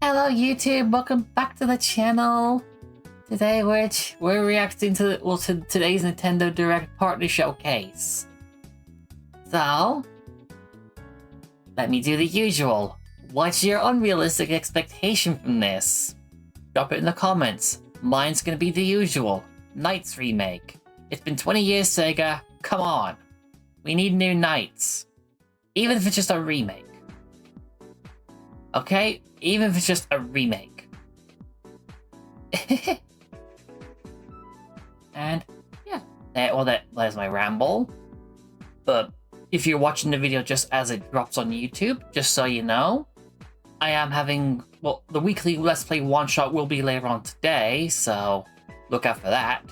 Hello YouTube, welcome back to the channel. Today we're reacting to today's Nintendo Direct Partner Showcase. So, let me do the usual. What's your unrealistic expectation from this? Drop it in the comments. Mine's gonna be the usual. Knights remake. It's been 20 years, Sega. Come on. We need new Knights. Even if it's just a remake. Okay? Even if it's just a remake. And, yeah. There's my ramble. But if you're watching the video just as it drops on YouTube, just so you know, I am having, well, the weekly Let's Play one-shot will be later on today, so look out for that.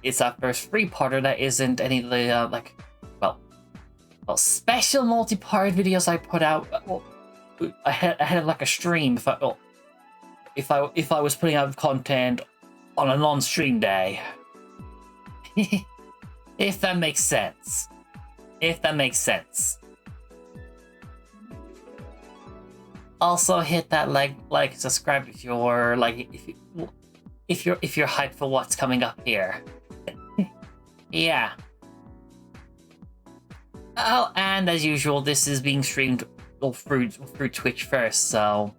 It's our first three-parter that isn't any of the, special multi-part videos I put out. I had like a stream if I was putting out content on a non-stream day. If that makes sense. If that makes sense. Also hit that like subscribe if you're if you're hyped for what's coming up here. Yeah. Oh, and as usual, this is being streamed through Twitch first, so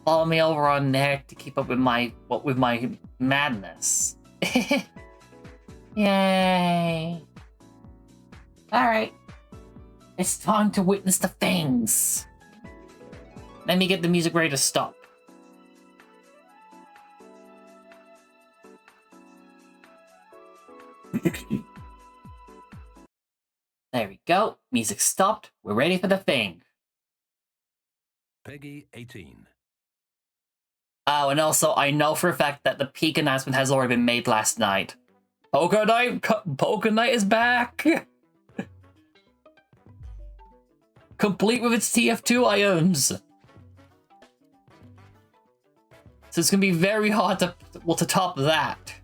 follow me over on there to keep up with my madness. Yay! All right, it's time to witness the things. Let me get the music ready to stop. There we go. Music stopped. We're ready for the thing. Peggy 18. Oh, and also, I know for a fact that the peak announcement has already been made last night. Poker Night is back! Complete with its TF2 items. So it's gonna be very hard to top that.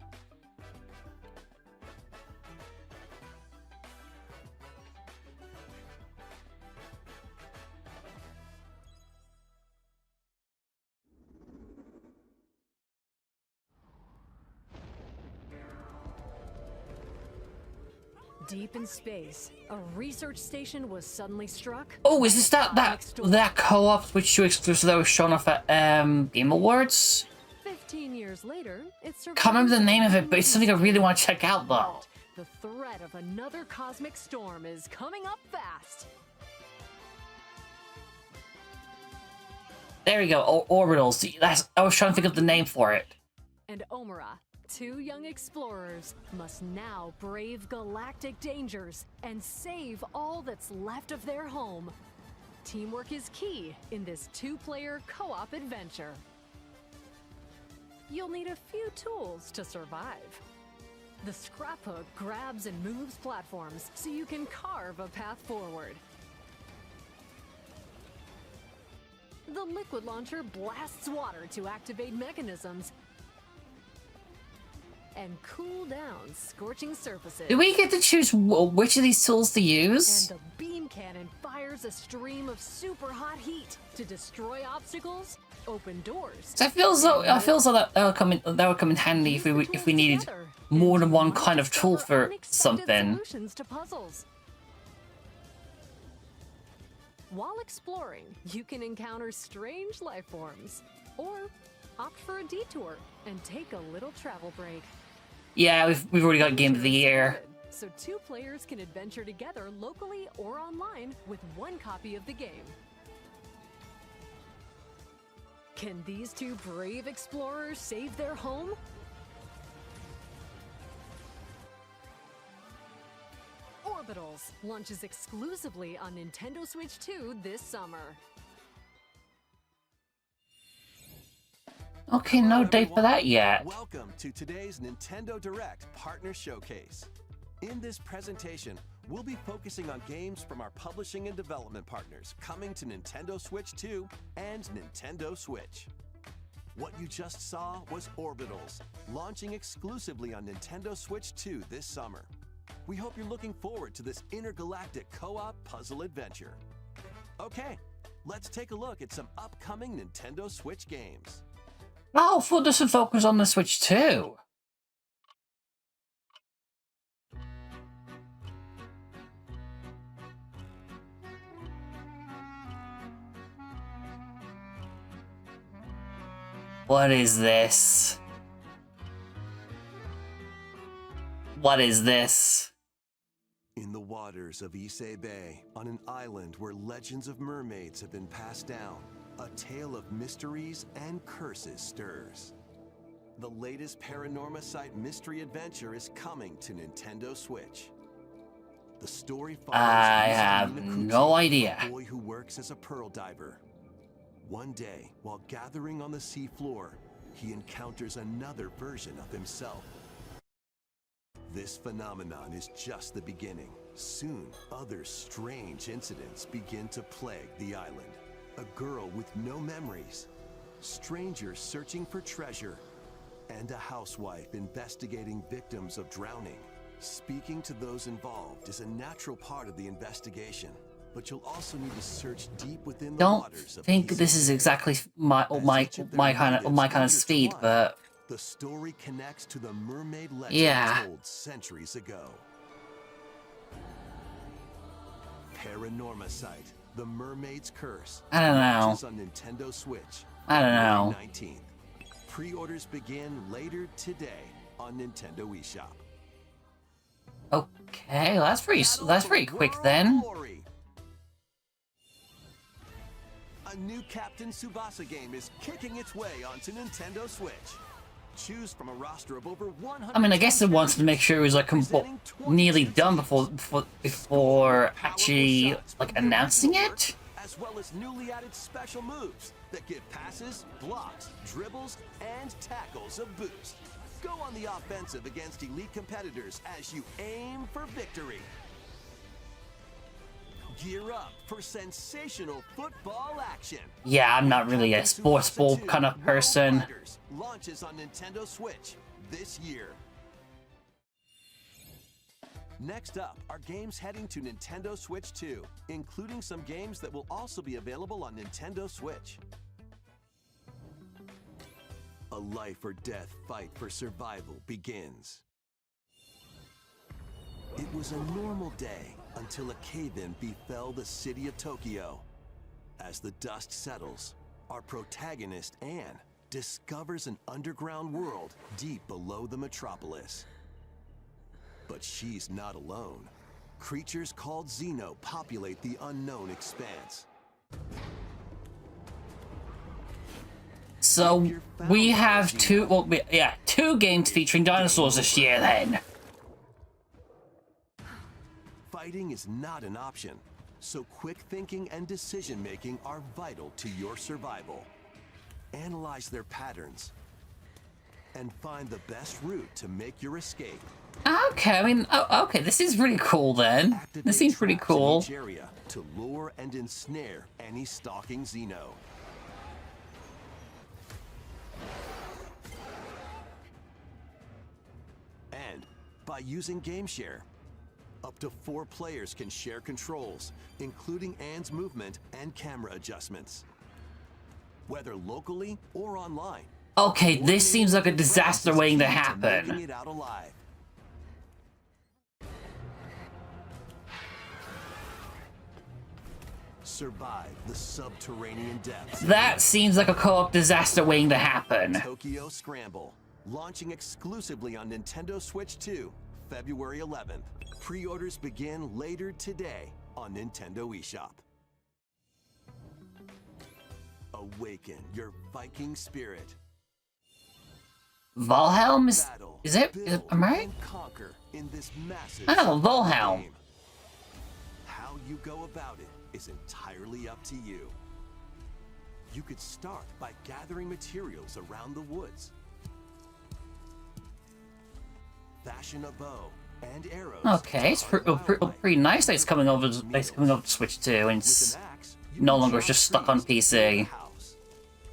Deep in space, a research station was suddenly struck. Oh, is this that co-op Switch 2 exclusive that was shown off at Game Awards? 15 years later, it's Can't remember the name of it, but it's something I really want to check out though. The threat of another cosmic storm is coming up fast. There we go, Orbitals. I was trying to think of the name for it. And Omura, two young explorers, must now brave galactic dangers and save all that's left of their home. Teamwork is key in this two-player co-op adventure. You'll need a few tools to survive. The scraphook grabs and moves platforms so you can carve a path forward. The liquid launcher blasts water to activate mechanisms and cool down scorching surfaces. Do we get to choose which of these tools to use? And the beam cannon fires a stream of super hot heat to destroy obstacles, open doors. So I feel as though that would come in handy if we needed more than one kind of tool for something. Solutions to puzzles. While exploring, you can encounter strange life forms, or opt for a detour and take a little travel break. Yeah, we've already got Game of the Year. So two players can adventure together locally or online with one copy of the game. Can these two brave explorers save their home? Orbitals launches exclusively on Nintendo Switch 2 this summer. Okay, no date for that yet. Welcome to today's Nintendo Direct Partner Showcase. In this presentation, we'll be focusing on games from our publishing and development partners coming to Nintendo Switch 2 and Nintendo Switch. What you just saw was Orbitals, launching exclusively on Nintendo Switch 2 this summer. We hope you're looking forward to this intergalactic co-op puzzle adventure. Okay, let's take a look at some upcoming Nintendo Switch games. Oh, I thought this would focus on the Switch too. What is this? What is this? In the waters of Issei Bay, on an island where legends of mermaids have been passed down, a tale of mysteries and curses stirs. The latest Paranorma Site mystery adventure is coming to Nintendo Switch. The story follows I Yusa have Minakuchi, no idea. a boy who works as a pearl diver. One day, while gathering on the seafloor, he encounters another version of himself. This phenomenon is just the beginning. Soon, other strange incidents begin to plague the island. A girl with no memories, strangers searching for treasure, and a housewife investigating victims of drowning. Speaking to those involved is a natural part of the investigation, but you'll also need to search deep within the Don't waters of think Issei this is Bay. exactly my kind of speed, but The story connects to the mermaid legend yeah. told centuries ago. Paranorma Site, The Mermaid's Curse. I don't know. Launches on Nintendo Switch. I don't know. February 19th. Pre-orders begin later today on Nintendo eShop. Okay, well, that's pretty quick then. Glory. A new Captain Tsubasa game is kicking its way onto Nintendo Switch. Choose from a roster of over 100. I mean, I guess it wanted to make sure it was like nearly done before actually like announcing it. As well as newly added special moves that give passes, blocks, dribbles, and tackles a boost. Go on the offensive against elite competitors as you aim for victory. Gear up for sensational football action. Yeah, I'm not really a sports ball kind of person. Launches on Nintendo Switch this year. Next up are games heading to Nintendo Switch 2, including some games that will also be available on Nintendo Switch. A life or death fight for survival begins. It was a normal day until a cave-in befell the city of Tokyo. As the dust settles, our protagonist, Anne, discovers an underground world deep below the metropolis. But she's not alone. Creatures called Xeno populate the unknown expanse. So we have two games featuring dinosaurs this year then. Fighting is not an option, so quick thinking and decision making are vital to your survival. Analyze their patterns and find the best route to make your escape. Okay, I mean, okay, this is pretty cool then. This seems pretty cool. Each area to lure and ensnare any stalking Xeno. And by using GameShare, up to 4 players can share controls, including Anne's movement and camera adjustments. Whether locally or online. Okay, this seems like a disaster waiting to Making happen. it out alive. Survive the subterranean depths. That seems like a co-op disaster waiting to happen. Tokyo Scramble, launching exclusively on Nintendo Switch 2, February 11th. Pre-orders begin later today on Nintendo eShop. Awaken your Viking spirit. Valhelm is Battle, am I right? and conquer in this massive Oh, Valhelm. game. How you go about it is entirely up to you. You could start by gathering materials around the woods. Fashion a bow and arrows. Okay, it's pretty nice that it's coming over to Switch 2 and it's With an axe, you no can longer chop just stuck on trees to build a PC. house.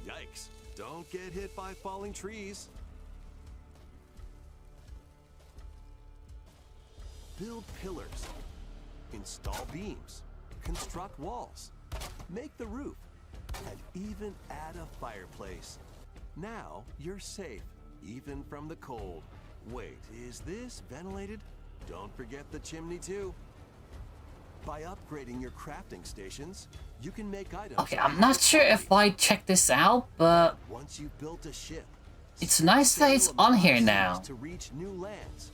Yikes! Don't get hit by falling trees. Build pillars. Install beams. Construct walls. Make the roof and even add a fireplace. Now you're safe, even from the cold. Wait, is this ventilated? Don't forget the chimney too. By upgrading your crafting stations, you can make items. Okay, I'm not sure if I checked this out, but once you've built a ship, it's nice that it's on here now. To reach new lands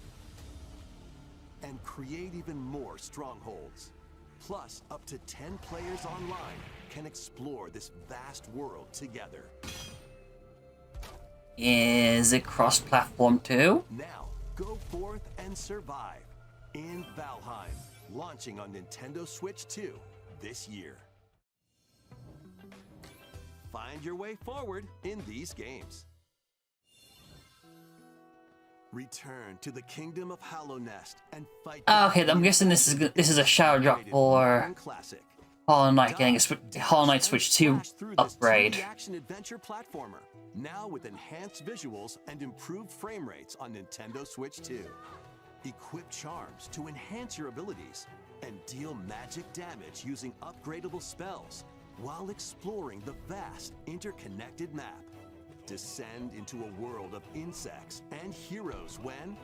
and create even more strongholds. Plus, up to 10 players online can explore this vast world together. Is it cross-platform too? Now, go forth and survive in Valheim, launching on Nintendo Switch 2 this year. Find your way forward in these games. Return to the kingdom of Hollow Nest and fight. Okay, I'm guessing this is a shadow drop for Hollow Knight getting a Hollow Knight Switch 2 upgrade. Action adventure platformer, now with enhanced visuals and improved frame rates on Nintendo Switch 2. Equip charms to enhance your abilities and deal magic damage using upgradable spells while exploring the vast interconnected map. Descend into a world of insects and heroes when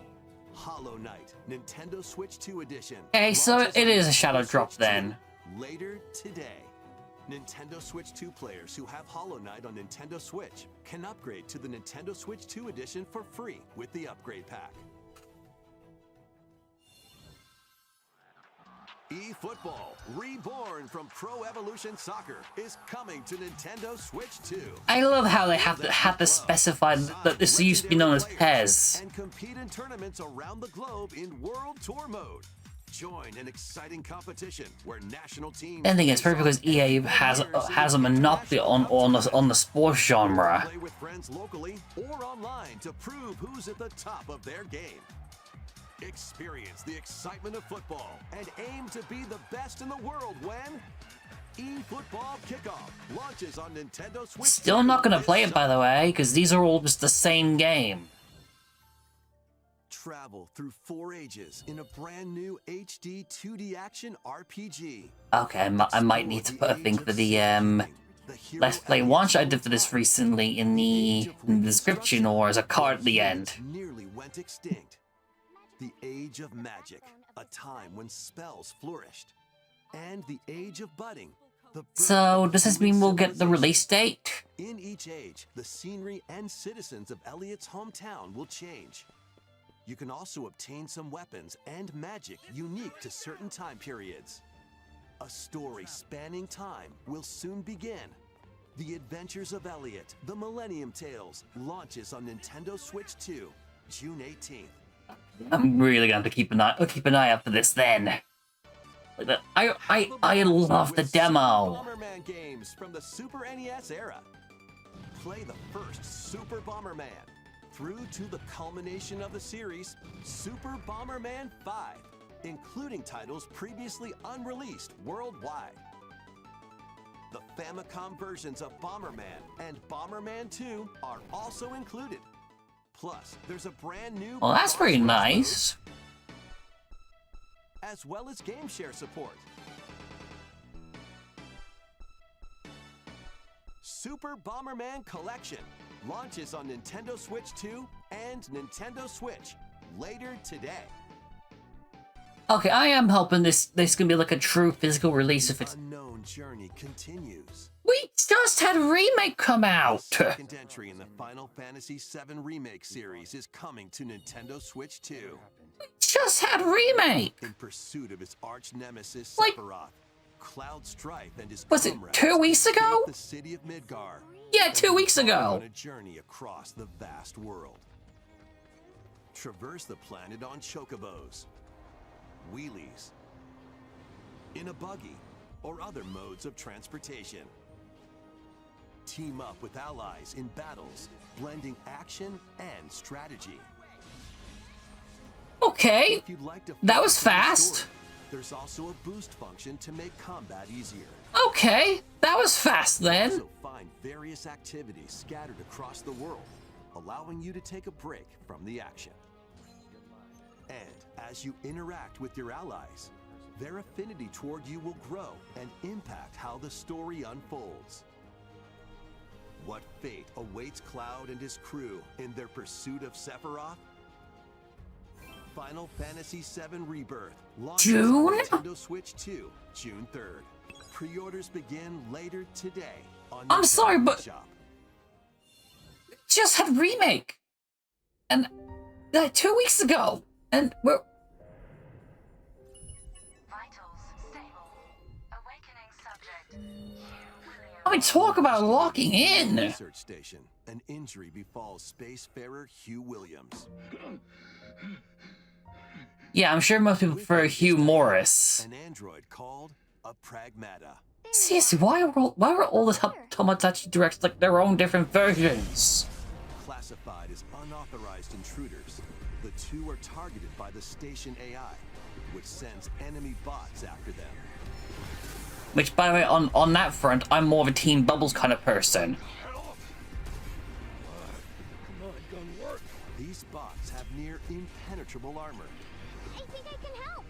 Hollow Knight Nintendo Switch 2 Edition. Okay, so it is a shadow drop then. Later today, Nintendo Switch 2 players who have Hollow Knight on Nintendo Switch can upgrade to the Nintendo Switch 2 Edition for free with the upgrade pack. eFootball, reborn from Pro Evolution Soccer, is coming to Nintendo Switch 2. I love how they have to specify that this used to be known as PES. And compete in tournaments around the globe in World Tour mode. Join an exciting competition where national teams. And again, it's probably because EA has a monopoly on the sports genre. Play with friends locally or online to prove who's at the top of their game. Experience the excitement of football and aim to be the best in the world when eFootball Kickoff launches on Nintendo Switch. Still not gonna play it, by the way, because these are all just the same game. Travel through 4 ages in a brand new HD 2D action RPG. Okay, I might need to put a thing for the Let's Play watch I did for this recently in the description, or as a card at the end. Nearly went extinct. The Age of Magic, a time when spells flourished. And the Age of Budding. So, does this mean we'll get the release date? In each age, the scenery and citizens of Elliot's hometown will change. You can also obtain some weapons and magic unique to certain time periods. A story spanning time will soon begin. The Adventures of Elliot, The Millennium Tales, launches on Nintendo Switch 2, June 18th. I'm really going to keep an eye out for this then. I love the demo. Bomberman games from the Super NES era. Play the first Super Bomberman through to the culmination of the series, Super Bomberman 5, including titles previously unreleased worldwide. The Famicom versions of Bomberman and Bomberman 2 are also included. Plus, there's a brand new. Well, that's pretty nice. As well as game share support. Super Bomberman Collection launches on Nintendo Switch 2 and Nintendo Switch later today. Okay, I am hoping this can be like a true physical release if it's. Unknown journey continues. We just had a remake come out. The second entry in the Final Fantasy VII Remake series is coming to Nintendo Switch 2. We just had a remake. In pursuit of his arch nemesis Like, Sephiroth, Cloud Strife and his was it comrades 2 weeks ago? the city of Midgar. Yeah, 2 weeks ago. On a journey across the vast world. Traverse the planet on chocobos, wheelies, in a buggy, or other modes of transportation. Team up with allies in battles, blending action and strategy. Okay, If you'd like to that was focus on the fast. story, there's also a boost function to make combat easier. Okay, that was fast then. Also find various activities scattered across the world, allowing you to take a break from the action. And as you interact with your allies, their affinity toward you will grow and impact how the story unfolds. What fate awaits Cloud and his crew in their pursuit of Sephiroth? Final Fantasy VII Rebirth launches on Nintendo Switch 2, June 3rd. Pre-orders begin later today on I'm sorry, but Shop. Just had remake, and 2 weeks ago, and we're. Vitals stable. Awakening subject. I mean, talk about locking in. Research station. An injury befalls spacefarer Hugh Williams. Yeah, I'm sure most people prefer Hugh Morris. An android called a Pragmata. Seriously, why were all the Tomodachi Directs like their own different versions? Classified as unauthorized intruders, the two are targeted by the station AI, which sends enemy bots after them. Which, by the way, on that front, I'm more of a Team Bubbles kind of person. These bots have near impenetrable armor. I think I can help.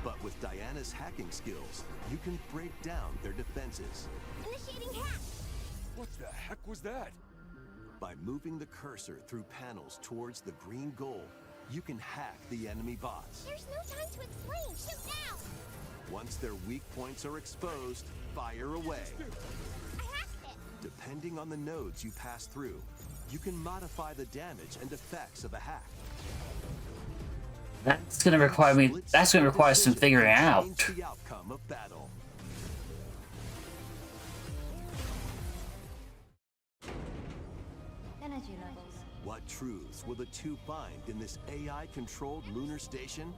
But with Diana's hacking skills, you can break down their defenses. Initiating hack. What the heck was that? By moving the cursor through panels towards the green goal, you can hack the enemy bots. There's no time to explain. Shoot now. Once their weak points are exposed, fire away. I hacked it. Depending on the nodes you pass through, you can modify the damage and effects of a hack. That's gonna require some figuring out. Change the outcome of battle. Energy levels. What truths will the two find in this AI-controlled lunar station?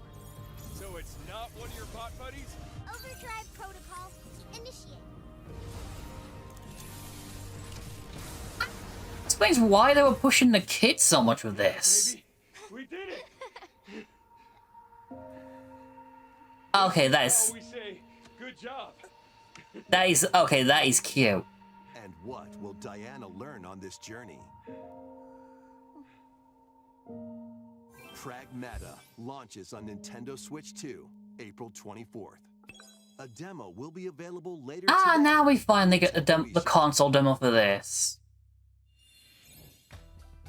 So it's not one of your bot buddies? Overdrive protocol. Initiate. Explains why they were pushing the kids so much with this. Baby, we did it! Okay, Now that's we say, good job. that is cute. And what will Diana learn on this journey? Pragmata launches on Nintendo Switch 2, April 24th. A demo will be available later Ah, today. now we finally get the console demo for this.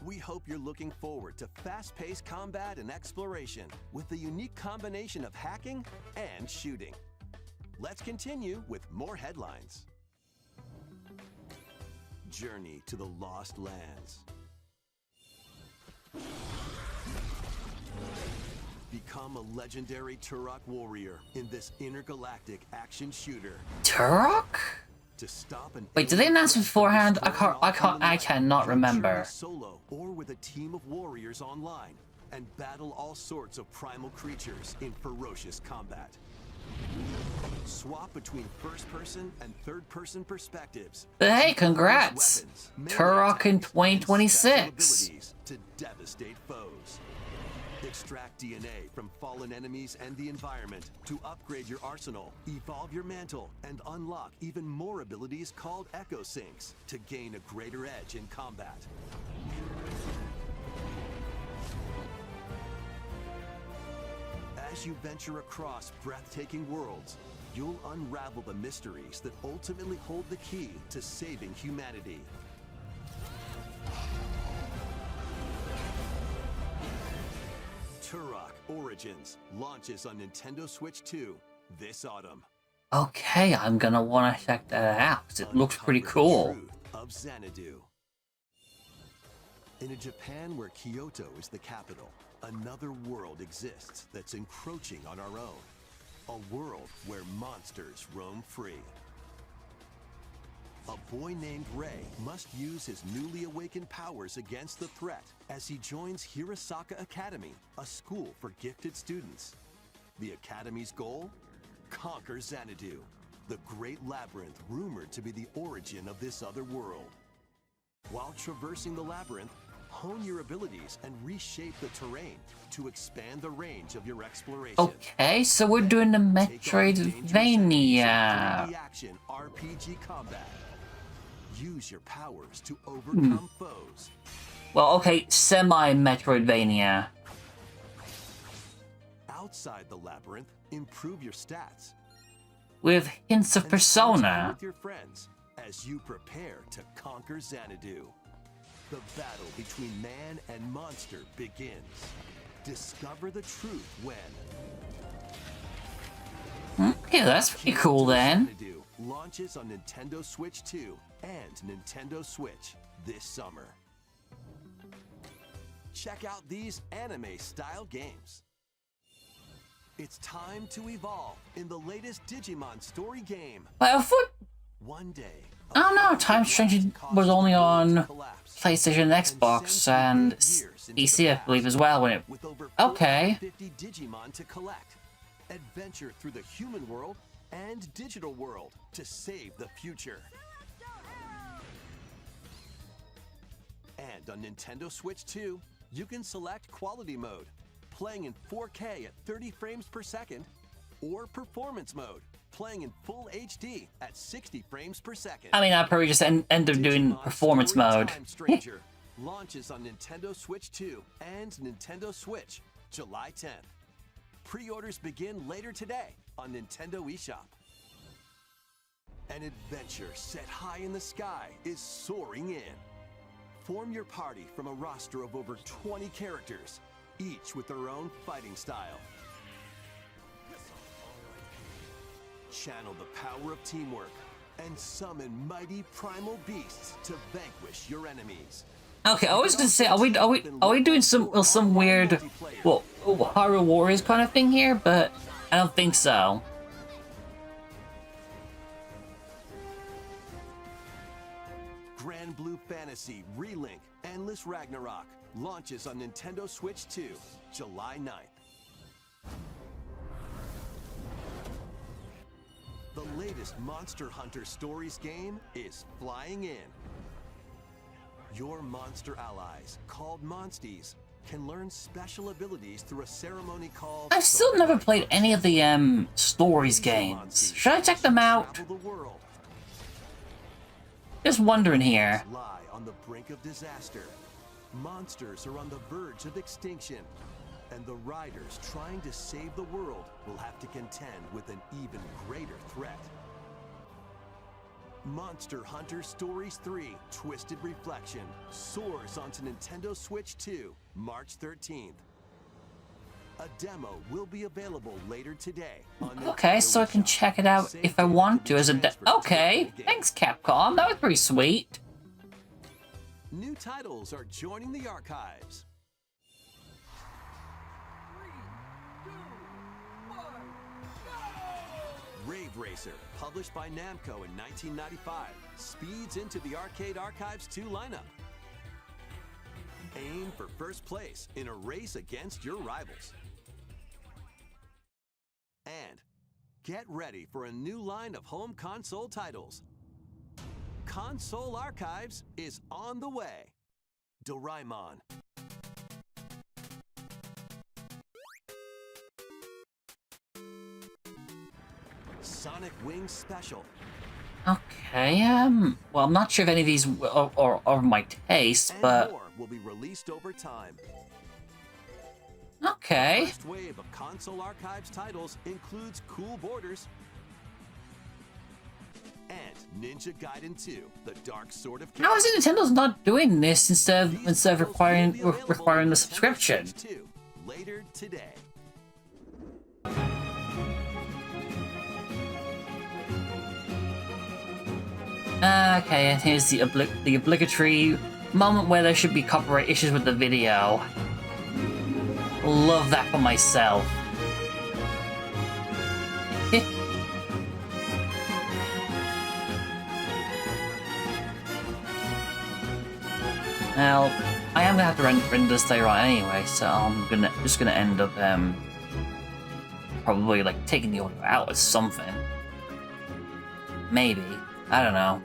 We hope you're looking forward to fast-paced combat and exploration with a unique combination of hacking and shooting. Let's continue with more headlines. Journey to the Lost Lands. Become a legendary Turok warrior in this intergalactic action shooter. Turok? To stop an Wait, did they announce beforehand? I cannot remember. Solo or with a team of warriors online and battle all sorts of primal creatures in ferocious combat. Swap between first-person and third-person perspectives. But hey, congrats! Turok in 2026. To devastate foes. Extract DNA from fallen enemies and the environment to upgrade your arsenal, evolve your mantle, and unlock even more abilities called Echo Syncs to gain a greater edge in combat. As you venture across breathtaking worlds, you'll unravel the mysteries that ultimately hold the key to saving humanity. Turok Origins launches on Nintendo Switch 2 this autumn. Okay, I'm gonna wanna check that out, 'cause it looks pretty cool. Uncover the truth of Xanadu. In a Japan where Kyoto is the capital, another world exists that's encroaching on our own. A world where monsters roam free. A boy named Ray must use his newly awakened powers against the threat as he joins Hirosaka Academy, a school for gifted students. The Academy's goal? Conquer Xanadu, the great labyrinth rumored to be the origin of this other world. While traversing the labyrinth, hone your abilities and reshape the terrain to expand the range of your exploration. Okay, so we're doing the Metroidvania. Action RPG combat. Use your powers to overcome foes. Well, okay, semi-Metroidvania. Outside the labyrinth, improve your stats. With hints of And spend time Persona. with your friends, as you prepare to conquer Xanadu. The battle between man and monster begins. Discover the truth when... Okay, that's pretty cool then. Xanadu launches on Nintendo Switch 2 and Nintendo Switch this summer. Check out these anime-style games. It's time to evolve in the latest Digimon story game. But I thought, One day... I don't know, Time Strange was only on PlayStation, Xbox, and PC, I believe, as well. When it... With over Okay. 50 Digimon to collect. Adventure through the human world and digital world to save the future. And on Nintendo Switch 2, you can select Quality Mode, playing in 4K at 30 frames per second, or Performance Mode, playing in full HD at 60 frames per second. I mean, I'll probably just end up doing Digimon performance Story mode. Time Stranger launches on Nintendo Switch 2 and Nintendo Switch July 10th. Pre-orders begin later today on Nintendo eShop. An adventure set high in the sky is soaring in. Form your party from a roster of over 20 characters, each with their own fighting style. Channel the power of teamwork and summon mighty primal beasts to vanquish your enemies. Okay, I was gonna say, are we doing some weird, well, Horror Warriors kind of thing here? But I don't think so. Grand Blue Fantasy Relink Endless Ragnarok launches on Nintendo Switch 2, July 9th. The latest Monster Hunter Stories game is flying in. Your monster allies, called Monsties, can learn special abilities through a ceremony called... I've still never played any of the Stories games. Should I check them out? Travel the world. Just wondering here. Lie on the brink of disaster. Monsters are on the verge of extinction, and the riders trying to save the world will have to contend with an even greater threat. Monster Hunter Stories 3 Twisted Reflection soars onto Nintendo Switch 2, March 13th. A demo will be available later today on Okay, Nintendo so I can eShop. check it out if I want to as a okay, thanks Capcom, that was pretty sweet. New titles are joining the archives. 3, 2, 1, go! Rave Racer, published by Namco in 1995, speeds into the Arcade Archives 2 lineup. Aim for first place in a race against your rivals. And get ready for a new line of home console titles. Console Archives is on the way. Doraemon. Sonic Wings Special. Okay, well, I'm not sure if any of these are of my taste, And but more will be released over time. okay. First wave of Console Archives titles includes Cool Borders and Ninja Gaiden 2: The Dark Sword of How is it Nintendo's not doing this instead of These titles requiring will be available requiring on the Nintendo subscription? Switch 2 later today. Okay, and here's the obligatory moment where there should be copyright issues with the video. Love that for myself. Well, I am gonna have to render this later on anyway, so I'm just gonna end up probably like taking the audio out or something. Maybe. I don't know.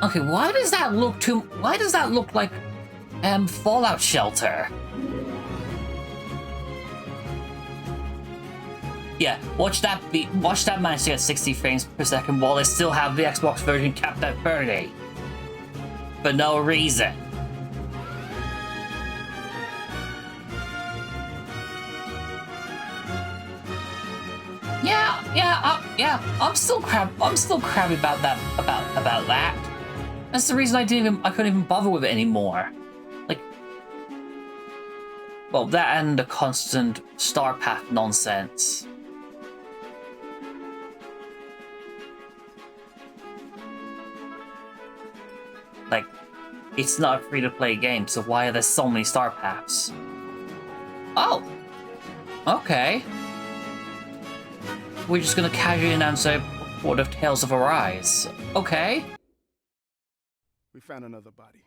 Okay, why does that look like Fallout Shelter? Yeah, watch that manage to get 60 frames per second while they still have the Xbox version capped at 30. For no reason. Yeah, I'm still crabby about that. About that. That's the reason I couldn't even bother with it anymore. Like, well, that and the constant star path nonsense. Like, it's not a free-to-play game, so why are there so many star paths? Oh, okay. We're just gonna casually announce a report of Tales of Arise. Okay. We found another body.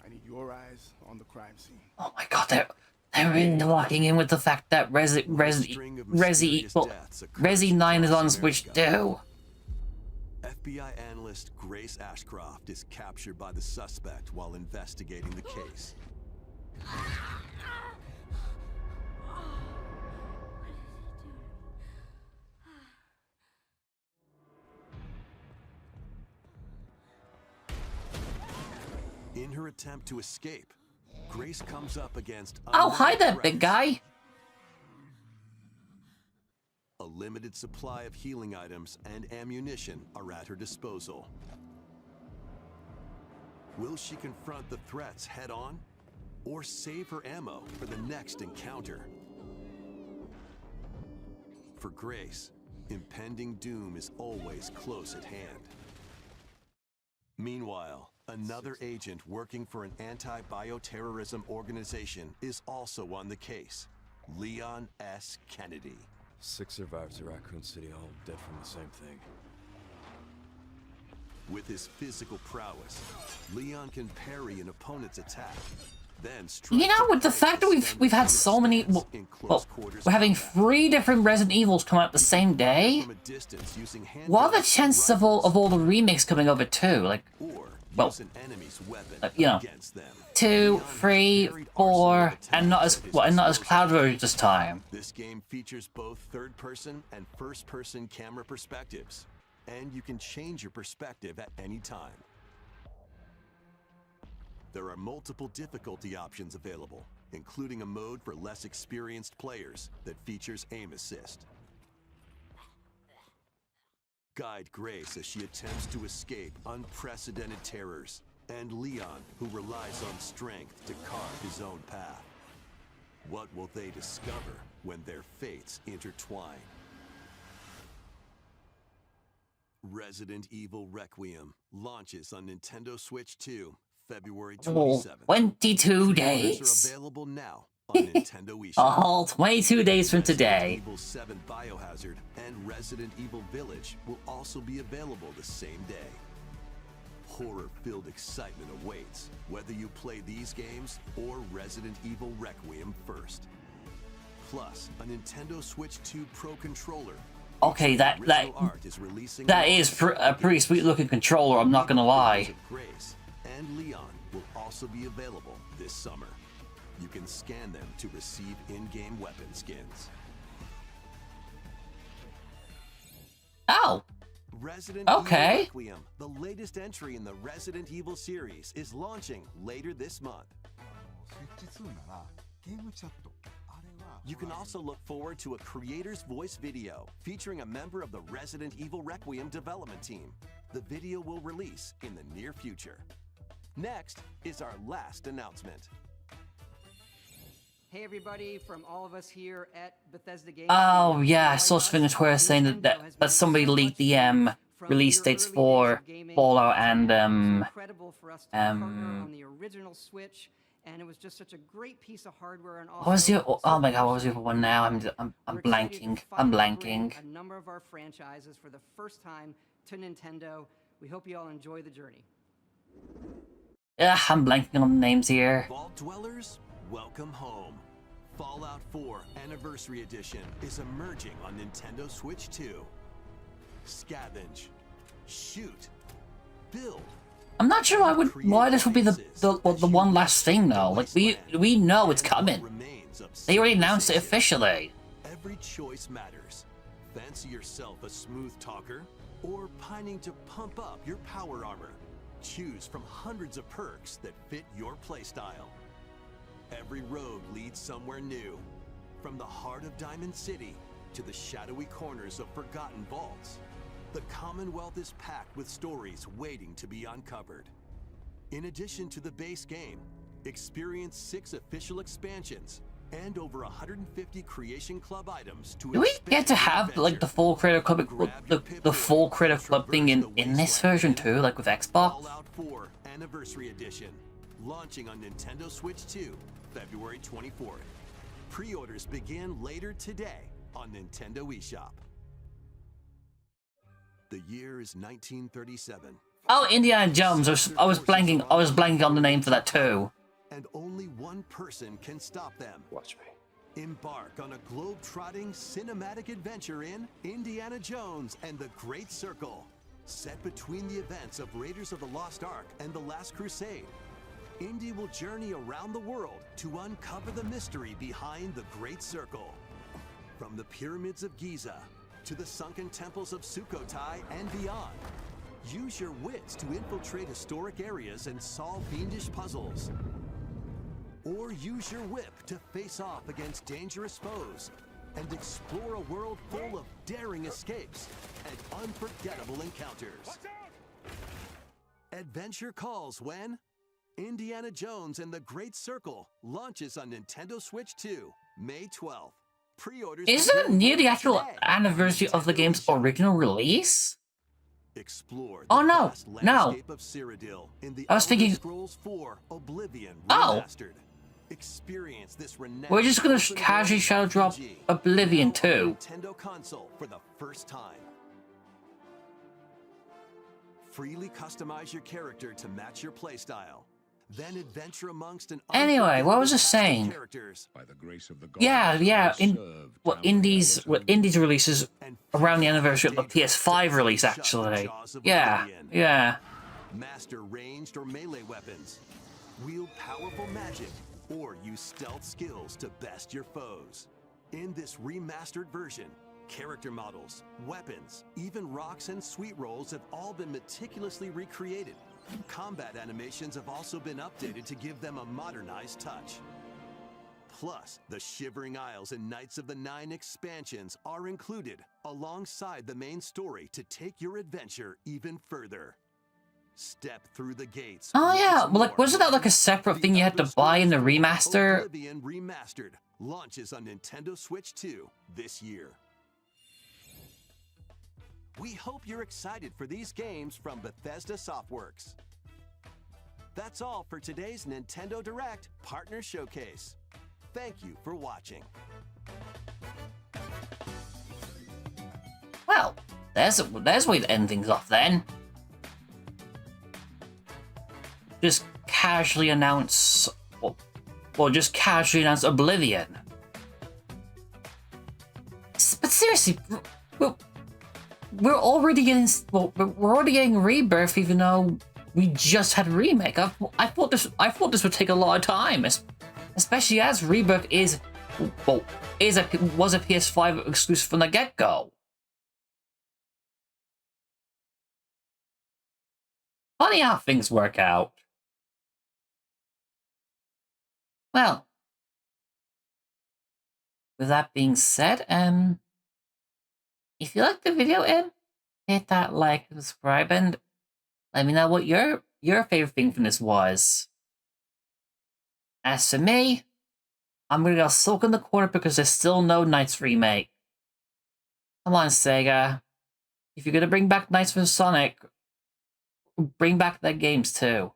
I need your eyes on the crime scene. Oh my god, they're really locking in with the fact that Resi 9 is on Switch too. FBI analyst Grace Ashcroft is captured by the suspect while investigating the case. In her attempt to escape, Grace comes up against Oh, hi there, big guy. A limited supply of healing items and ammunition are at her disposal. Will she confront the threats head-on, or save her ammo for the next encounter? For Grace, impending doom is always close at hand. Meanwhile, another agent working for an anti-bioterrorism organization is also on the case, Leon S. Kennedy. 6 survivors of Raccoon City, all dead from the same thing. With his physical prowess, Leon can parry an opponent's attack, then strike. You know, with the fact that we've had so many, well, we're having 3 different Resident Evils come out the same day. What are the chances of all the remakes coming over too? Like, well, you know, 2, 3, 4, and not as Cloud Rose this time. This game features both third-person and first-person camera perspectives, and you can change your perspective at any time. There are multiple difficulty options available, including a mode for less experienced players that features aim assist. Guide Grace as she attempts to escape unprecedented terrors, and Leon, who relies on strength to carve his own path. What will they discover when their fates intertwine? Resident Evil Requiem launches on Nintendo Switch 2, February 27th. 22 days. Are available now on Nintendo eShop. All 22 days from today. Resident Evil 7 Biohazard and Resident Evil Village will also be available the same day. Horror-filled excitement awaits, whether you play these games or Resident Evil Requiem first. Plus, a Nintendo Switch 2 Pro controller. Okay, that is a pretty sweet-looking controller, I'm not gonna lie. Grace and Leon will also be available this summer. You can scan them to receive in-game weapon skins. Oh. Resident Okay. Evil Requiem, the latest entry in the Resident Evil series, is launching later this month. You can also look forward to a creator's voice video featuring a member of the Resident Evil Requiem development team. The video will release in the near future. Next is our last announcement. Hey everybody, from all of us here at Bethesda Games. Oh yeah, I saw something on Twitter saying that somebody leaked the release dates for Fallout and incredible for us to partner on the original Switch, and it was just such a great piece of hardware. And also, what was the oh my god, what was the other one now? I'm blanking. I'm blanking. A number of our franchises for the first time to Nintendo. We hope you all enjoy the journey. Yeah, I'm blanking on the names here. Vault Dwellers, welcome home. Fallout 4 Anniversary Edition is emerging on Nintendo Switch 2. Scavenge, shoot, build. I'm not sure why this would be the one last thing though. Like we know it's coming. They already announced it officially. Every choice matters, Fancy yourself a smooth talker? Or pining to pump up your power armor? Choose from hundreds of perks that fit your playstyle. Every road leads somewhere new. From the heart of Diamond City to the shadowy corners of forgotten vaults, the Commonwealth is packed with stories waiting to be uncovered. In addition to the base game, experience 6 official expansions and over 150 Creation Club items to Do we get to have like the full Creative Club, the full Creative Club thing in this version too, like with Xbox? Fallout 4 Anniversary Edition, launching on Nintendo Switch 2, February 24th. Pre-orders begin later today on Nintendo eShop. The year is 1937. Oh, Indiana Jones. I was blanking on the name for that too. And only one person can stop them. Watch me. Embark on a globe-trotting cinematic adventure in Indiana Jones and the Great Circle. Set between the events of Raiders of the Lost Ark and The Last Crusade, Indy will journey around the world to uncover the mystery behind the Great Circle. From the pyramids of Giza to the sunken temples of Sukhothai and beyond, use your wits to infiltrate historic areas and solve fiendish puzzles. Or use your whip to face off against dangerous foes and explore a world full of daring escapes and unforgettable encounters. Adventure calls when Indiana Jones and the Great Circle launches on Nintendo Switch 2, May 12th. Pre-orders Isn't it begin near the actual today. anniversary of the game's original release? Explore Oh, the no, vast no. landscape of Cyrodiil in the I was Elder thinking- Scrolls 4 Oblivion Oh. Remastered. Experience this renowned We're just gonna open casually world shadow drop RPG Oblivion now on 2. Nintendo console for the first time. Freely customize your character to match your playstyle. Then adventure amongst an Anyway, what was I unforgettable cast of saying? characters By the grace of the gods, Yeah. I In serve well, Count Indies Skeleton. releases and around the face anniversary of the dangerous PS5 threats release, that shut the actually. jaws of Yeah, Oblivion. yeah. Master ranged or melee weapons, wield powerful magic, or use stealth skills to best your foes. In this remastered version, character models, weapons, even rocks and sweet rolls have all been meticulously recreated. Combat animations have also been updated to give them a modernized touch. Plus, the Shivering Isles and Knights of the Nine expansions are included alongside the main story to take your adventure even further. Step through the gates. Oh yeah, once well, like more. wasn't that like a separate thing you had to buy in the remaster? Oblivion Remastered launches on Nintendo Switch 2 this year. We hope you're excited for these games from Bethesda Softworks. That's all for today's Nintendo Direct Partner Showcase. Thank you for watching. Well, there's a way to end things off then. Just casually announce, well, just casually announce Oblivion. But seriously, we're already getting, well, we're already getting Rebirth, even though we just had Remake. I thought this would take a lot of time, especially as Rebirth was a PS5 exclusive from the get-go. Funny how things work out. Well, with that being said, if you liked the video, hit that like and subscribe, and let me know what your favorite thing from this was. As for me, I'm gonna go sulk in the corner because there's still no Knights remake. Come on, Sega. If you're gonna bring back Knights for Sonic, bring back their games too.